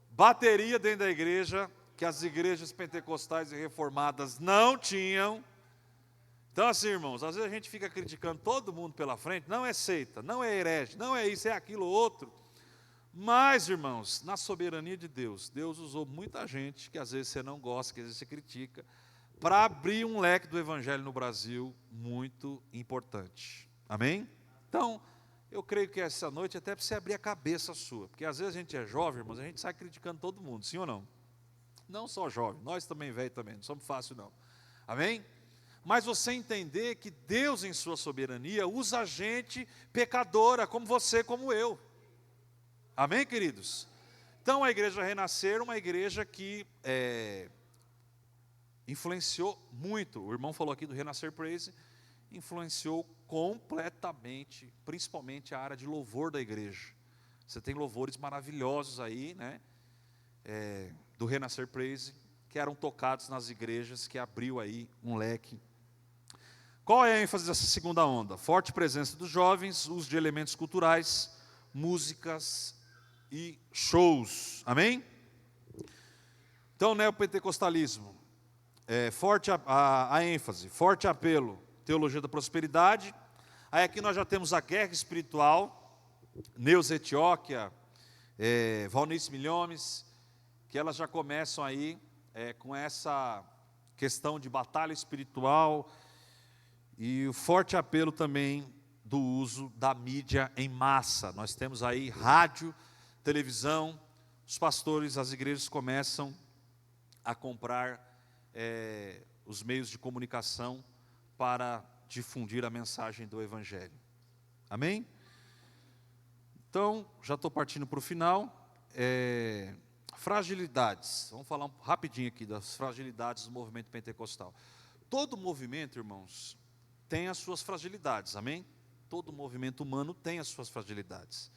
bateria dentro da igreja, que as igrejas pentecostais e reformadas não tinham. Então assim, irmãos, às vezes a gente fica criticando todo mundo pela frente, não é seita, não é herege, não é isso, é aquilo, outro. Mas, irmãos, na soberania de Deus, Deus usou muita gente, que às vezes você não gosta, que às vezes você critica, para abrir um leque do evangelho no Brasil muito importante. Amém? Então, eu creio que essa noite até para você abrir a cabeça sua, porque às vezes a gente é jovem, irmãos, a gente sai criticando todo mundo, sim ou não? Não só jovem, nós também velhos também, não somos fácil não. Amém? Mas você entender que Deus em sua soberania usa gente pecadora, como você, como eu. Amém, queridos? Então a igreja Renascer, uma igreja que influenciou muito. O irmão falou aqui do Renascer Praise, influenciou completamente, principalmente a área de louvor da igreja. Você tem louvores maravilhosos aí, né? Do Renascer Praise, que eram tocados nas igrejas, que abriu aí um leque. Qual é a ênfase dessa segunda onda? Forte presença dos jovens, uso de elementos culturais, músicas e shows. Amém? Então, neopentecostalismo, forte a ênfase, forte apelo, teologia da prosperidade. Aí aqui nós já temos a guerra espiritual, Neuza Etióquia, Valnice Milhomes, que elas já começam aí com essa questão de batalha espiritual e o forte apelo também do uso da mídia em massa. Nós temos aí rádio, televisão, os pastores, as igrejas começam a comprar os meios de comunicação para difundir a mensagem do Evangelho. Amém? Então, já estou partindo para o final. Fragilidades. Vamos falar rapidinho aqui das fragilidades do movimento pentecostal. Todo movimento, irmãos, tem as suas fragilidades, amém? Todo movimento humano tem as suas fragilidades.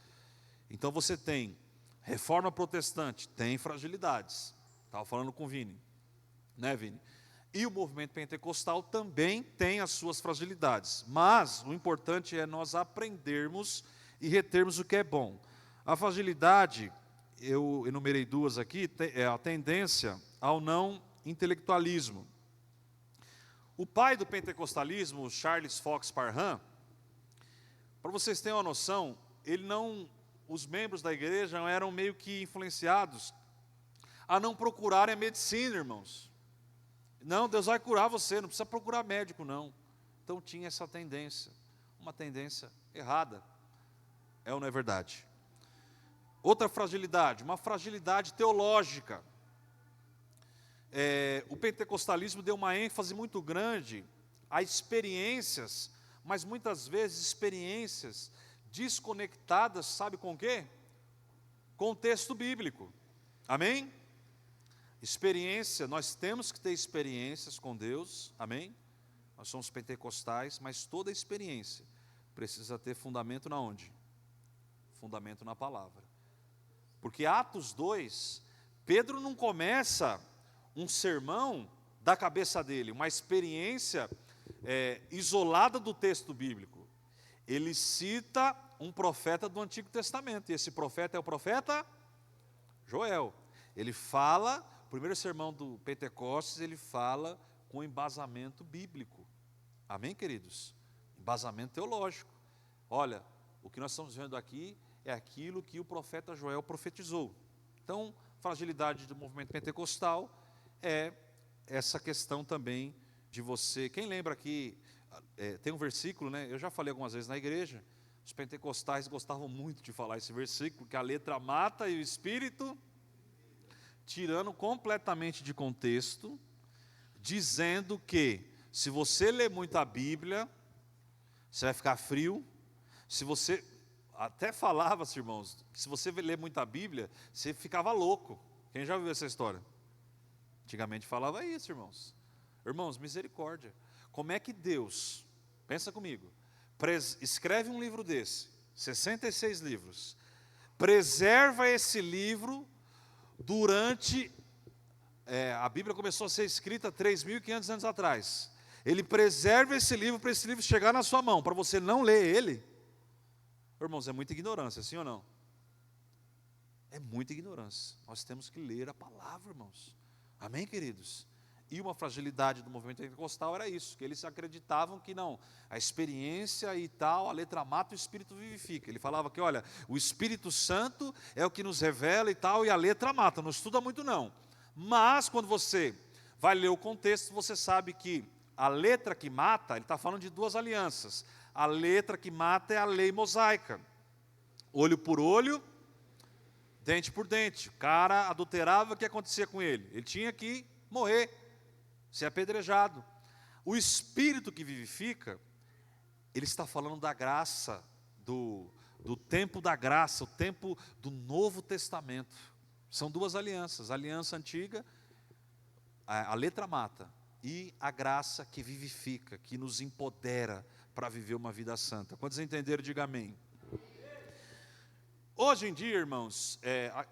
Então você tem reforma protestante, tem fragilidades. Estava falando com o Vini, né, Vini? E o movimento pentecostal também tem as suas fragilidades. Mas o importante é nós aprendermos e retermos o que é bom. A fragilidade, eu enumerei duas aqui, é a tendência ao não intelectualismo. O pai do pentecostalismo, Charles Fox Parham, para vocês terem uma noção, os membros da igreja eram meio que influenciados a não procurarem a medicina, irmãos. Não, Deus vai curar você, não precisa procurar médico, não. Então tinha essa tendência, uma tendência errada. É ou não é verdade? Outra fragilidade, uma fragilidade teológica. O pentecostalismo deu uma ênfase muito grande a experiências, mas muitas vezes experiências desconectadas, sabe com o quê? Com o texto bíblico. Amém? Experiência, nós temos que ter experiências com Deus, amém? Nós somos pentecostais, mas toda experiência precisa ter fundamento na onde? Fundamento na palavra. Porque Atos 2, Pedro não começa um sermão da cabeça dele, uma experiência isolada do texto bíblico. Ele cita um profeta do Antigo Testamento, e esse profeta é o profeta Joel. Ele fala, o primeiro sermão do Pentecostes, ele fala com embasamento bíblico. Amém, queridos? Embasamento teológico. Olha, o que nós estamos vendo aqui é aquilo que o profeta Joel profetizou. Então, fragilidade do movimento pentecostal é essa questão também de você. Quem lembra aqui, tem um versículo, né? Eu já falei algumas vezes na igreja, os pentecostais gostavam muito de falar esse versículo, que a letra mata e o espírito, tirando completamente de contexto, dizendo que se você ler muito a Bíblia, você vai ficar frio. Se você, até falava-se, irmãos, que se você ler muito a Bíblia, você ficava louco. Quem já ouviu essa história? Antigamente falava isso, irmãos. Irmãos, misericórdia. Como é que Deus, pensa comigo, escreve um livro desse, 66 livros, preserva esse livro durante, a Bíblia começou a ser escrita 3.500 anos atrás. Ele preserva esse livro para esse livro chegar na sua mão, para você não ler ele. Irmãos, é muita ignorância, sim ou não? É muita ignorância. Nós temos que ler a palavra, irmãos. Amém, queridos? E uma fragilidade do movimento pentecostal era isso, que eles acreditavam que não, a experiência e tal, a letra mata, o Espírito vivifica. Ele falava que, olha, o Espírito Santo é o que nos revela e tal, e a letra mata, não estuda muito não. Mas, quando você vai ler o contexto, você sabe que a letra que mata, ele está falando de duas alianças. A letra que mata é a lei mosaica. Olho por olho, dente por dente. O cara adulterava, o que acontecia com ele? Ele tinha que morrer, ser apedrejado. O Espírito que vivifica, ele está falando da graça, do tempo da graça, o tempo do Novo Testamento. São duas alianças, a aliança antiga a letra mata, e a graça que vivifica, que nos empodera para viver uma vida santa. Quantos entenderam, diga amém. Hoje em dia, irmãos,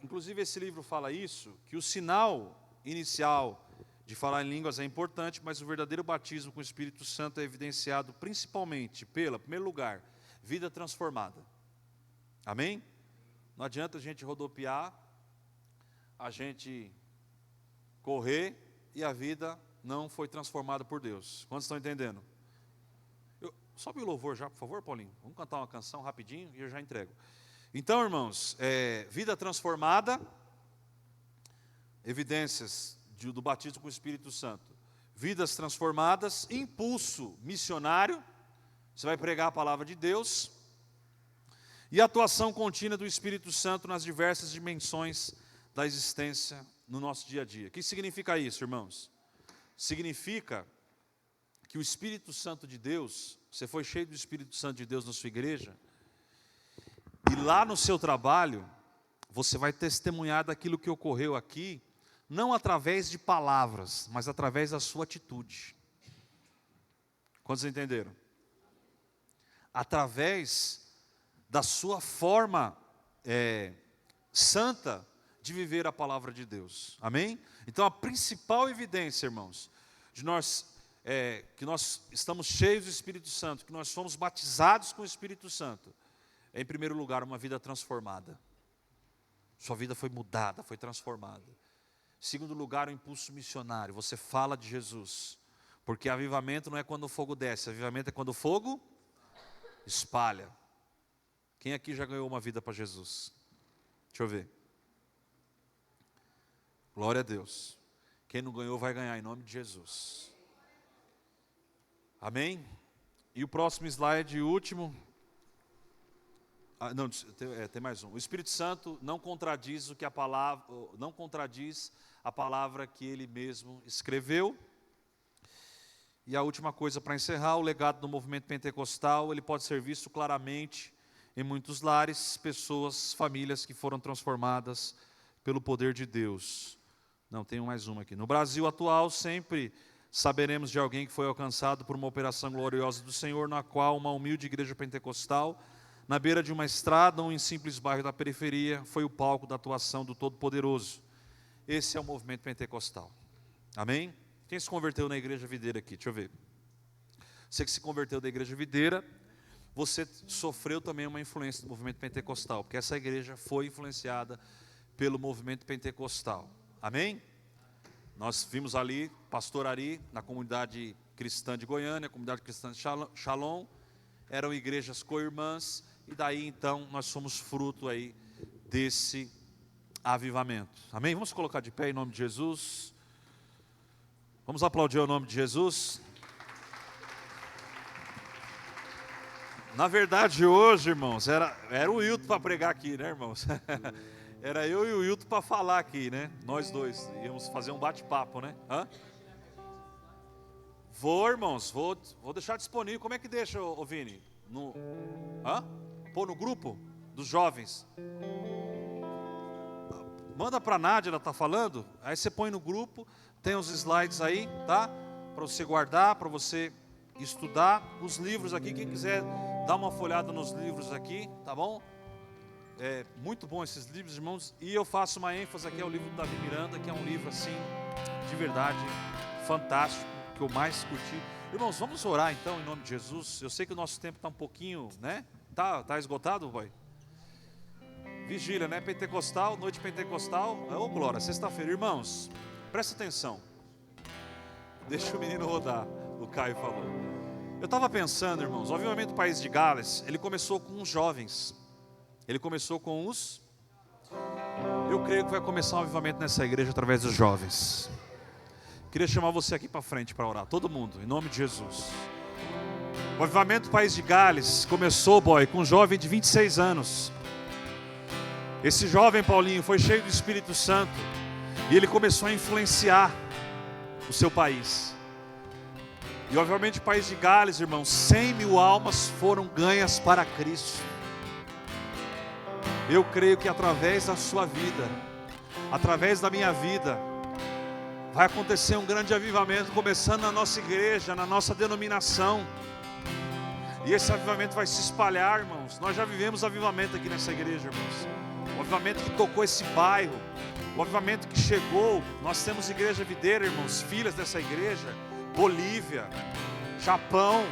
inclusive esse livro fala isso, que o sinal inicial de falar em línguas é importante, mas o verdadeiro batismo com o Espírito Santo é evidenciado principalmente pela, em primeiro lugar, vida transformada. Amém? Não adianta a gente rodopiar, a gente correr e a vida não foi transformada por Deus. Quantos estão entendendo? Sobe o louvor já, por favor, Paulinho. Vamos cantar uma canção rapidinho e eu já entrego. Então, irmãos, vida transformada, evidências do batismo com o Espírito Santo. Vidas transformadas, impulso missionário, você vai pregar a palavra de Deus, e atuação contínua do Espírito Santo nas diversas dimensões da existência no nosso dia a dia. O que significa isso, irmãos? Significa que o Espírito Santo de Deus, você foi cheio do Espírito Santo de Deus na sua igreja, e lá no seu trabalho, você vai testemunhar daquilo que ocorreu aqui, não através de palavras, mas através da sua atitude. Quantos entenderam? Através da sua forma santa de viver a palavra de Deus. Amém? Então a principal evidência, irmãos, de que nós estamos cheios do Espírito Santo, que nós fomos batizados com o Espírito Santo, é em primeiro lugar uma vida transformada. Sua vida foi mudada, foi transformada. Em segundo lugar, o impulso missionário. Você fala de Jesus. Porque avivamento não é quando o fogo desce, avivamento é quando o fogo espalha. Quem aqui já ganhou uma vida para Jesus? Deixa eu ver. Glória a Deus. Quem não ganhou vai ganhar em nome de Jesus. Amém? E o próximo slide, o último. Não, tem mais um. O Espírito Santo não contradiz a palavra que ele mesmo escreveu. E a última coisa para encerrar, o legado do movimento pentecostal, ele pode ser visto claramente em muitos lares, pessoas, famílias que foram transformadas pelo poder de Deus. Não, tem mais uma aqui. No Brasil atual, sempre saberemos de alguém que foi alcançado por uma operação gloriosa do Senhor, na qual uma humilde igreja pentecostal, na beira de uma estrada ou em simples bairro da periferia, foi o palco da atuação do Todo-Poderoso. Esse é o movimento pentecostal. Amém? Quem se converteu na Igreja Videira aqui? Deixa eu ver. Você que se converteu da Igreja Videira, você sofreu também uma influência do movimento pentecostal, porque essa igreja foi influenciada pelo movimento pentecostal. Amém? Nós vimos ali, pastor Ari, na comunidade cristã de Goiânia, comunidade cristã de Shalom, eram igrejas co-irmãs, e daí então nós somos fruto aí desse avivamento. Amém? Vamos colocar de pé em nome de Jesus. Vamos aplaudir o nome de Jesus. Na verdade hoje, irmãos, era o Wilton para pregar aqui, né, irmãos? Era eu e o Wilton para falar aqui, né? Nós dois íamos fazer um bate-papo, né? Hã? Vou, irmãos, vou deixar disponível. Como é que deixa, ô Vini? Pô no grupo dos jovens. Manda para a Nádia, ela está falando. Aí você põe no grupo, tem os slides aí, tá? Para você guardar, para você estudar. Os livros aqui, quem quiser dar uma folhada nos livros aqui, tá bom? É muito bom esses livros, irmãos. E eu faço uma ênfase aqui ao livro do Davi Miranda, que é um livro assim, de verdade, fantástico, que eu mais curti. Irmãos, vamos orar então em nome de Jesus. Eu sei que o nosso tempo está um pouquinho, né? Tá esgotado, boy? Vigília, né? Pentecostal, noite pentecostal. Ô, glória, sexta-feira. Irmãos, presta atenção. Deixa o menino rodar, o Caio falou. Eu estava pensando, irmãos, o avivamento do país de Gales, ele começou com os jovens. Ele começou com os... Eu creio que vai começar um avivamento nessa igreja através dos jovens. Queria chamar você aqui para frente para orar, todo mundo, em nome de Jesus. O avivamento do país de Gales começou, boy, com um jovem de 26 anos. Esse jovem, Paulinho, foi cheio do Espírito Santo e ele começou a influenciar o seu país. E obviamente o país de Gales, irmãos, 100 mil almas foram ganhas para Cristo. Eu creio que através da sua vida, através da minha vida, vai acontecer um grande avivamento, começando na nossa igreja, na nossa denominação. E esse avivamento vai se espalhar, irmãos. Nós já vivemos avivamento aqui nessa igreja, irmãos. O avivamento que tocou esse bairro, o avivamento que chegou. Nós temos igreja videira, irmãos, filhas dessa igreja, Bolívia, Japão,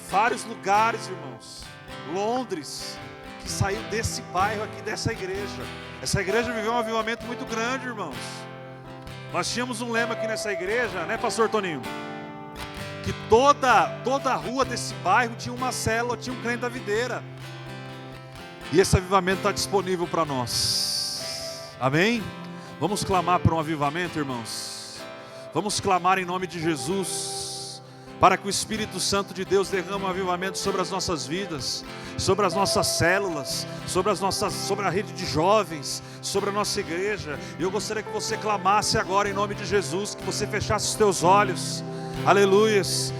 vários lugares, irmãos, Londres, que saiu desse bairro aqui, dessa igreja. Essa igreja viveu um avivamento muito grande, irmãos. Nós tínhamos um lema aqui nessa igreja, né, pastor Toninho? Que toda a rua desse bairro tinha uma célula, tinha um crente da videira. E esse avivamento está disponível para nós. Amém? Vamos clamar por um avivamento, irmãos. Vamos clamar em nome de Jesus, para que o Espírito Santo de Deus derrame um avivamento sobre as nossas vidas, sobre as nossas células, sobre a rede de jovens, sobre a nossa igreja. E eu gostaria que você clamasse agora em nome de Jesus, que você fechasse os teus olhos. Aleluias.